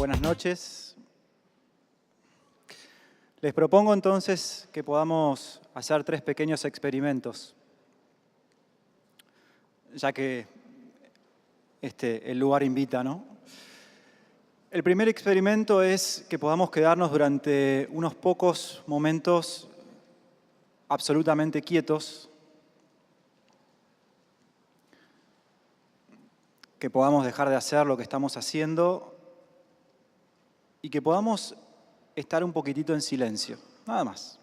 Buenas noches. Les propongo entonces que podamos hacer 3 pequeños experimentos, ya que el lugar invita, ¿no? El primer experimento es que podamos quedarnos durante unos pocos momentos absolutamente quietos, que podamos dejar de hacer lo que estamos haciendo y que podamos estar un poquitito en silencio, nada más.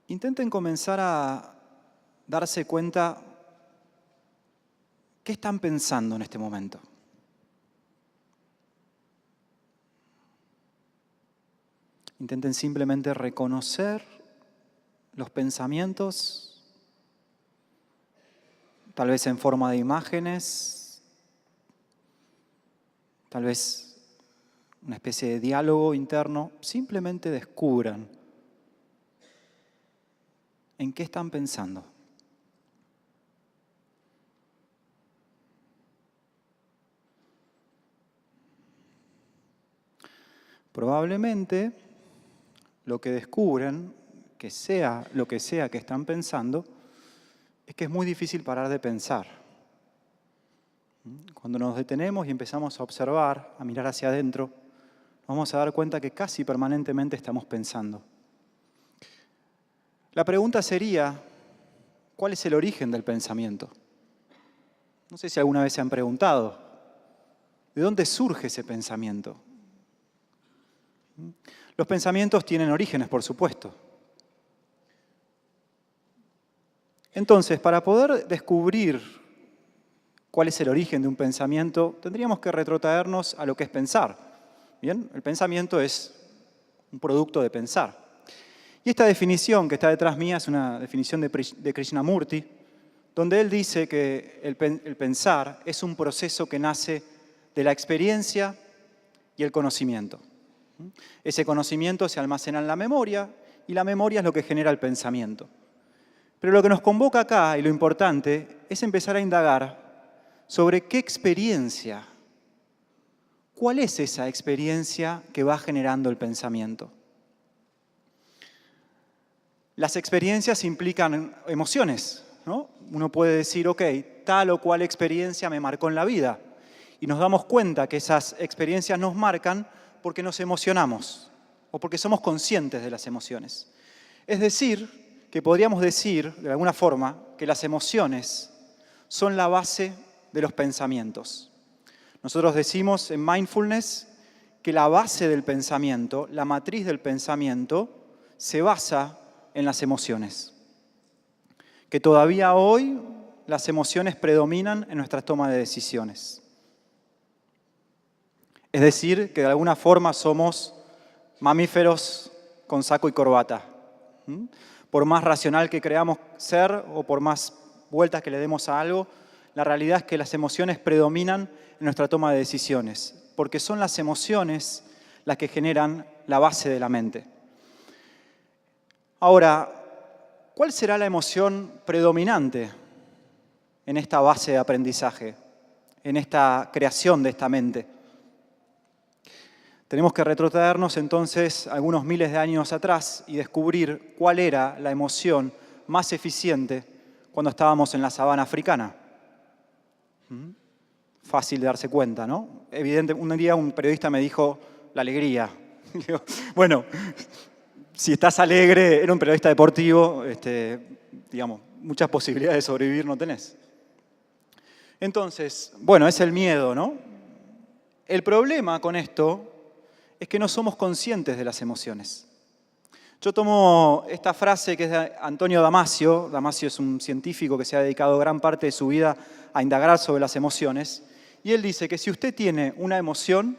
Intenten comenzar a darse cuenta qué están pensando en este momento. Intenten simplemente reconocer los pensamientos, tal vez en forma de imágenes, tal vez una especie de diálogo interno. Simplemente descubran en qué están pensando. Probablemente lo que descubren, que sea lo que sea que están pensando, es que es muy difícil parar de pensar. Cuando nos detenemos y empezamos a observar, a mirar hacia adentro, nos vamos a dar cuenta que casi permanentemente estamos pensando. La pregunta sería, ¿cuál es el origen del pensamiento? No sé si alguna vez se han preguntado, ¿de dónde surge ese pensamiento? Los pensamientos tienen orígenes, por supuesto. Entonces, para poder descubrir cuál es el origen de un pensamiento, tendríamos que retrotraernos a lo que es pensar. ¿Bien? El pensamiento es un producto de pensar. Y esta definición que está detrás mía es una definición de Krishnamurti, donde él dice que el pensar es un proceso que nace de la experiencia y el conocimiento. Ese conocimiento se almacena en la memoria y la memoria es lo que genera el pensamiento. Pero lo que nos convoca acá, y lo importante, es empezar a indagar sobre qué experiencia, cuál es esa experiencia que va generando el pensamiento. Las experiencias implican emociones, ¿no? Uno puede decir, ok, tal o cual experiencia me marcó en la vida. Y nos damos cuenta que esas experiencias nos marcan porque nos emocionamos o porque somos conscientes de las emociones. Es decir, que podríamos decir, de alguna forma, que las emociones son la base de los pensamientos. Nosotros decimos en mindfulness que la base del pensamiento, la matriz del pensamiento, se basa en las emociones. Que todavía hoy las emociones predominan en nuestra toma de decisiones. Es decir, que de alguna forma somos mamíferos con saco y corbata. Por más racional que creamos ser o por más vueltas que le demos a algo, la realidad es que las emociones predominan en nuestra toma de decisiones, porque son las emociones las que generan la base de la mente. Ahora, ¿cuál será la emoción predominante en esta base de aprendizaje, en esta creación de esta mente? Tenemos que retrotraernos entonces algunos miles de años atrás y descubrir cuál era la emoción más eficiente cuando estábamos en la sabana africana. Fácil de darse cuenta, ¿no? Evidente, un día un periodista me dijo la alegría. Bueno, si estás alegre, era un periodista deportivo, digamos, muchas posibilidades de sobrevivir no tenés. Entonces, bueno, es el miedo, ¿no? El problema con esto es que no somos conscientes de las emociones. Yo tomo esta frase que es de Antonio Damasio. Damasio es un científico que se ha dedicado gran parte de su vida a indagar sobre las emociones. Y él dice que si usted tiene una emoción,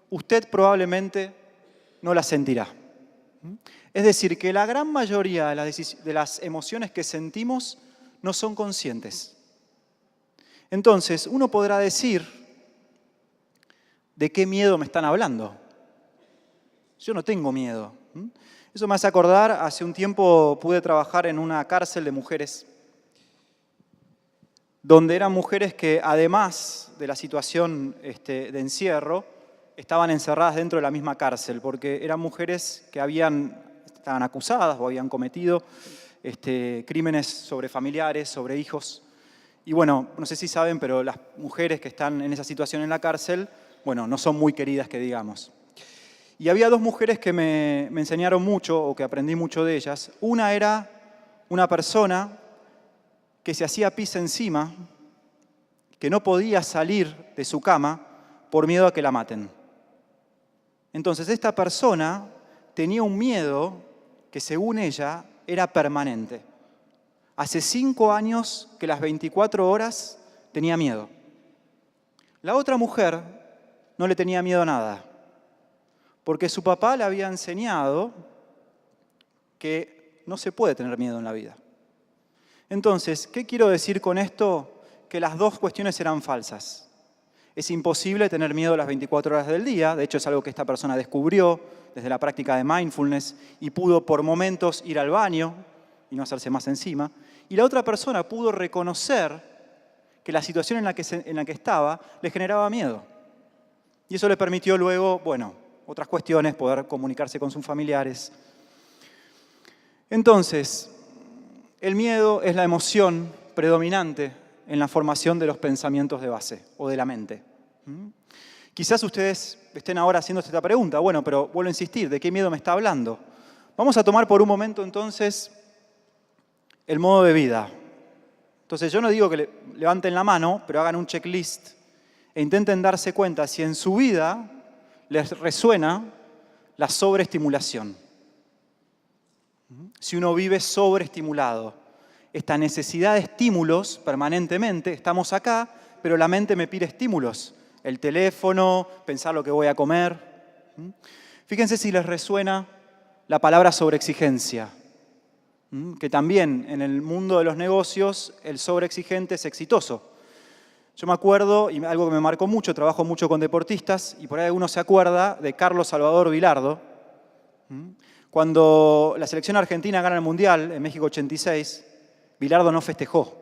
usted probablemente no la sentirá. Es decir, que la gran mayoría de las emociones que sentimos no son conscientes. Entonces, uno podrá decir, ¿de qué miedo me están hablando? Yo no tengo miedo. Eso me hace acordar, hace un tiempo pude trabajar en una cárcel de mujeres donde eran mujeres que, además de la situación de encierro, estaban encerradas dentro de la misma cárcel, porque eran mujeres que estaban acusadas o habían cometido crímenes sobre familiares, sobre hijos. Y bueno, no sé si saben, pero las mujeres que están en esa situación en la cárcel, bueno, no son muy queridas, que digamos. Y había dos mujeres que me enseñaron mucho, o que aprendí mucho de ellas. Una era una persona que se hacía pis encima, que no podía salir de su cama por miedo a que la maten. Entonces, esta persona tenía un miedo que, según ella, era permanente. Hace 5 años que las 24 horas tenía miedo. La otra mujer no le tenía miedo a nada, porque su papá le había enseñado que no se puede tener miedo en la vida. Entonces, ¿qué quiero decir con esto? Que las dos cuestiones eran falsas. Es imposible tener miedo las 24 horas del día, de hecho es algo que esta persona descubrió desde la práctica de mindfulness y pudo por momentos ir al baño y no hacerse más encima. Y la otra persona pudo reconocer que la situación en la que estaba le generaba miedo. Y eso le permitió luego, bueno, otras cuestiones, poder comunicarse con sus familiares. Entonces, el miedo es la emoción predominante en la formación de los pensamientos de base o de la mente. Quizás ustedes estén ahora haciéndose esta pregunta, bueno, pero vuelvo a insistir, ¿de qué miedo me está hablando? Vamos a tomar por un momento entonces el modo de vida. Entonces yo no digo que levanten la mano, pero hagan un checklist e intenten darse cuenta si en su vida les resuena la sobreestimulación. Si uno vive sobreestimulado, esta necesidad de estímulos permanentemente, estamos acá, pero la mente me pide estímulos. El teléfono, pensar lo que voy a comer. Fíjense si les resuena la palabra sobreexigencia, que también en el mundo de los negocios el sobreexigente es exitoso. Yo me acuerdo, y algo que me marcó mucho, trabajo mucho con deportistas, y por ahí alguno se acuerda de Carlos Salvador Vilardo. Cuando la selección argentina gana el Mundial en México 86, Vilardo no festejó.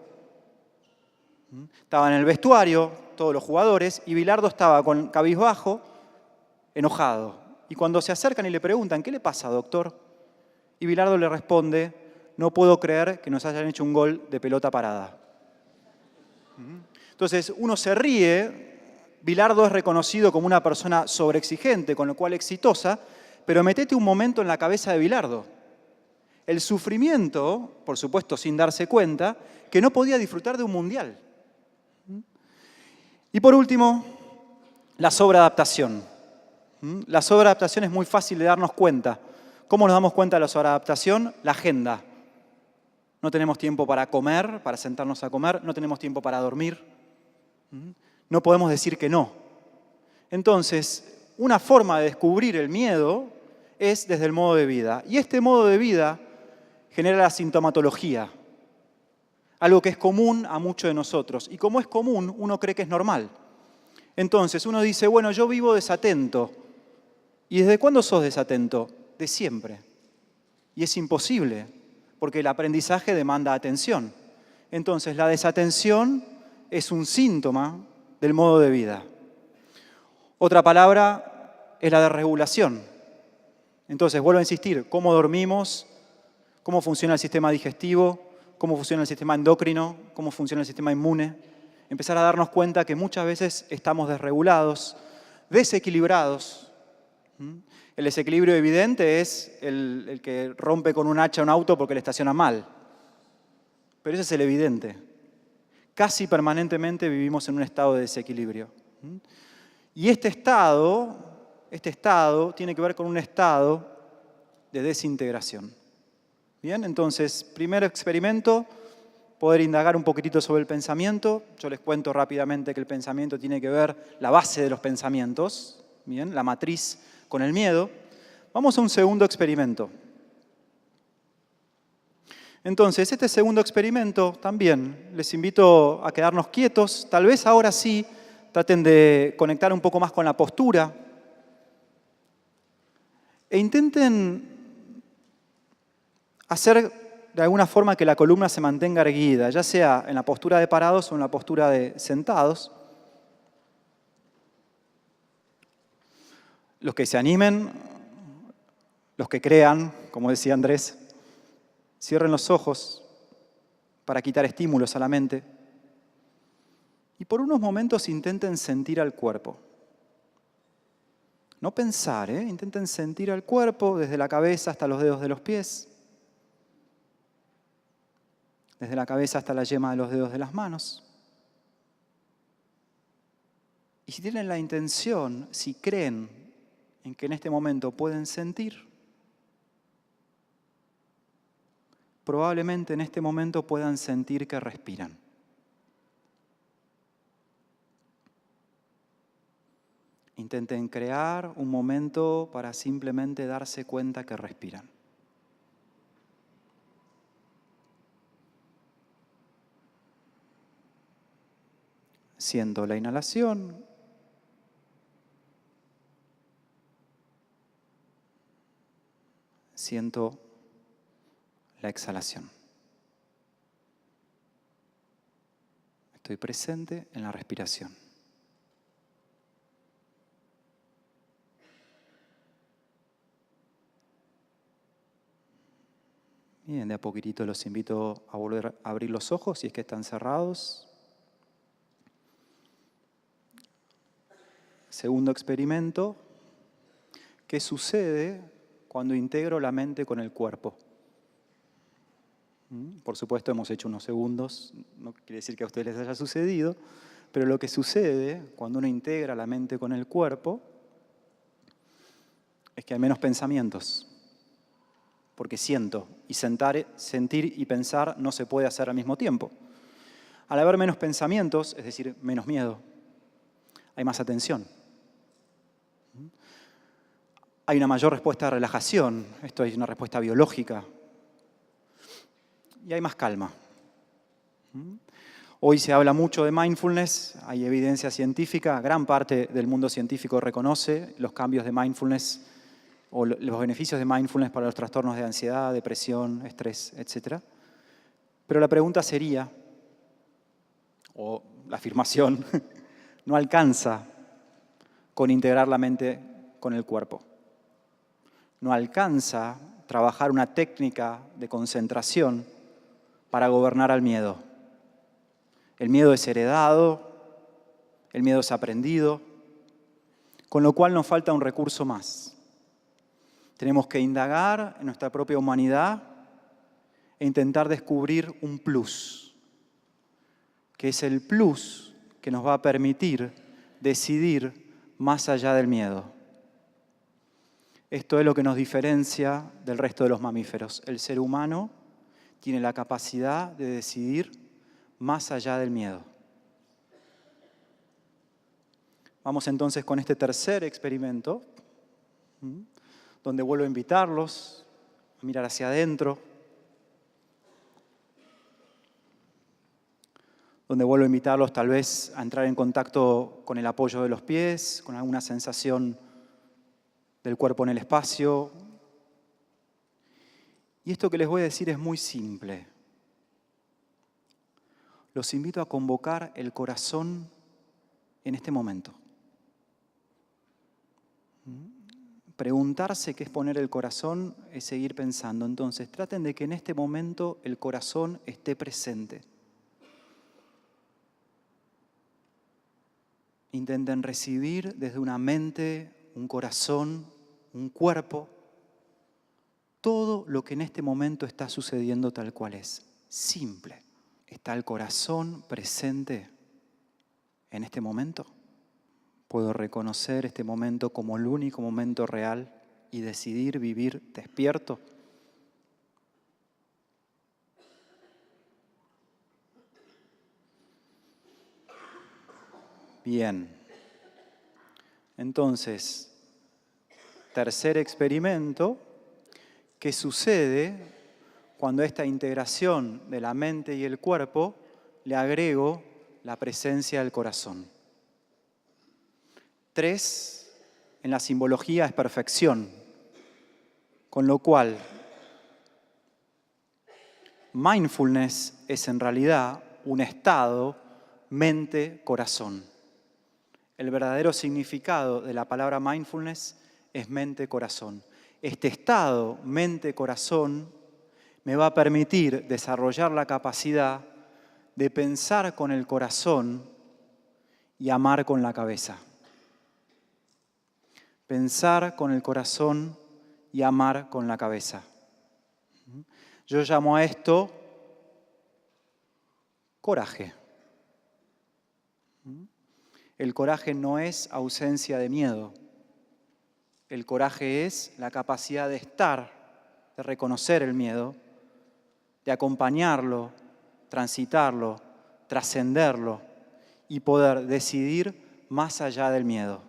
Estaba en el vestuario, todos los jugadores, y Vilardo estaba con cabizbajo, enojado. Y cuando se acercan y le preguntan, ¿qué le pasa, doctor? Y Vilardo le responde, no puedo creer que nos hayan hecho un gol de pelota parada. Entonces, uno se ríe, Vilardo es reconocido como una persona sobreexigente, con lo cual exitosa, pero metete un momento en la cabeza de Vilardo. El sufrimiento, por supuesto sin darse cuenta, que no podía disfrutar de un mundial. Y por último, la sobreadaptación. La sobreadaptación es muy fácil de darnos cuenta. ¿Cómo nos damos cuenta de la sobreadaptación? La agenda. No tenemos tiempo para comer, para sentarnos a comer, no tenemos tiempo para dormir. No podemos decir que no. Entonces, una forma de descubrir el miedo es desde el modo de vida. Y este modo de vida genera la sintomatología, algo que es común a muchos de nosotros. Y como es común, uno cree que es normal. Entonces, uno dice, bueno, yo vivo desatento. ¿Y desde cuándo sos desatento? De siempre. Y es imposible, porque el aprendizaje demanda atención. Entonces, la desatención es un síntoma del modo de vida. Otra palabra es la de regulación. Entonces, vuelvo a insistir, cómo dormimos, cómo funciona el sistema digestivo, cómo funciona el sistema endocrino, cómo funciona el sistema inmune. Empezar a darnos cuenta que muchas veces estamos desregulados, desequilibrados. El desequilibrio evidente es el que rompe con un hacha un auto porque le estaciona mal. Pero ese es el evidente. Casi permanentemente vivimos en un estado de desequilibrio. Y este estado tiene que ver con un estado de desintegración. Bien, entonces, primer experimento, poder indagar un poquitito sobre el pensamiento. Yo les cuento rápidamente que el pensamiento tiene que ver, la base de los pensamientos, bien, la matriz con el miedo. Vamos a un segundo experimento. Entonces, este segundo experimento también les invito a quedarnos quietos. Tal vez ahora sí traten de conectar un poco más con la postura e intenten hacer de alguna forma que la columna se mantenga erguida, ya sea en la postura de parados o en la postura de sentados. Los que se animen, los que crean, como decía Andrés, cierren los ojos para quitar estímulos a la mente y por unos momentos intenten sentir al cuerpo. No pensar, intenten sentir al cuerpo desde la cabeza hasta los dedos de los pies, desde la cabeza hasta la yema de los dedos de las manos. Y si tienen la intención, si creen en que en este momento pueden sentir, probablemente en este momento puedan sentir que respiran. Intenten crear un momento para simplemente darse cuenta que respiran. Siento la inhalación. Siento la exhalación. Estoy presente en la respiración. Bien, de a poquitito los invito a volver a abrir los ojos si es que están cerrados. Segundo experimento, ¿qué sucede cuando integro la mente con el cuerpo? Por supuesto hemos hecho unos segundos, no quiere decir que a ustedes les haya sucedido, pero lo que sucede cuando uno integra la mente con el cuerpo es que hay menos pensamientos. Porque siento, y sentir y pensar no se puede hacer al mismo tiempo. Al haber menos pensamientos, es decir, menos miedo, hay más atención. Hay una mayor respuesta de relajación, esto es una respuesta biológica. Y hay más calma. Hoy se habla mucho de mindfulness, hay evidencia científica, gran parte del mundo científico reconoce los cambios de mindfulness o los beneficios de mindfulness para los trastornos de ansiedad, depresión, estrés, etc. Pero la pregunta sería, o la afirmación, no alcanza con integrar la mente con el cuerpo. No alcanza trabajar una técnica de concentración para gobernar al miedo. El miedo es heredado, el miedo es aprendido, con lo cual nos falta un recurso más. Tenemos que indagar en nuestra propia humanidad e intentar descubrir un plus, que es el plus que nos va a permitir decidir más allá del miedo. Esto es lo que nos diferencia del resto de los mamíferos. El ser humano tiene la capacidad de decidir más allá del miedo. Vamos entonces con este tercer experimento, donde vuelvo a invitarlos a mirar hacia adentro, donde vuelvo a invitarlos tal vez a entrar en contacto con el apoyo de los pies, con alguna sensación del cuerpo en el espacio. Y esto que les voy a decir es muy simple. Los invito a convocar el corazón en este momento. Preguntarse qué es poner el corazón es seguir pensando. Entonces, traten de que en este momento el corazón esté presente. Intenten recibir desde una mente, un corazón, un cuerpo, todo lo que en este momento está sucediendo tal cual es. Simple. ¿Está el corazón presente en este momento? ¿Puedo reconocer este momento como el único momento real y decidir vivir despierto? Bien. Entonces, tercer experimento, ¿qué sucede cuando a esta integración de la mente y el cuerpo le agrego la presencia del corazón? 3 en la simbología es perfección, con lo cual mindfulness es en realidad un estado mente-corazón. El verdadero significado de la palabra mindfulness es mente-corazón. Este estado mente-corazón me va a permitir desarrollar la capacidad de pensar con el corazón y amar con la cabeza. Pensar con el corazón y amar con la cabeza. Yo llamo a esto coraje. El coraje no es ausencia de miedo. El coraje es la capacidad de estar, de reconocer el miedo, de acompañarlo, transitarlo, trascenderlo y poder decidir más allá del miedo.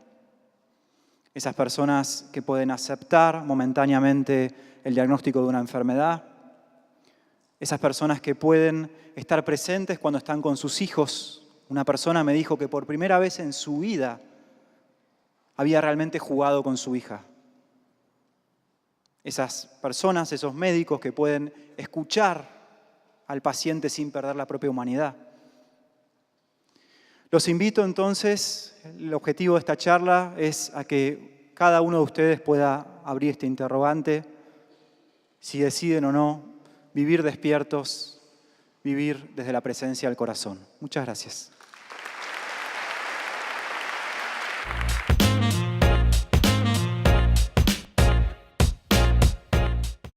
Esas personas que pueden aceptar momentáneamente el diagnóstico de una enfermedad, esas personas que pueden estar presentes cuando están con sus hijos. Una persona me dijo que por primera vez en su vida había realmente jugado con su hija. Esas personas, esos médicos que pueden escuchar al paciente sin perder la propia humanidad. Los invito entonces, el objetivo de esta charla es a que cada uno de ustedes pueda abrir este interrogante, si deciden o no vivir despiertos, vivir desde la presencia del corazón. Muchas gracias.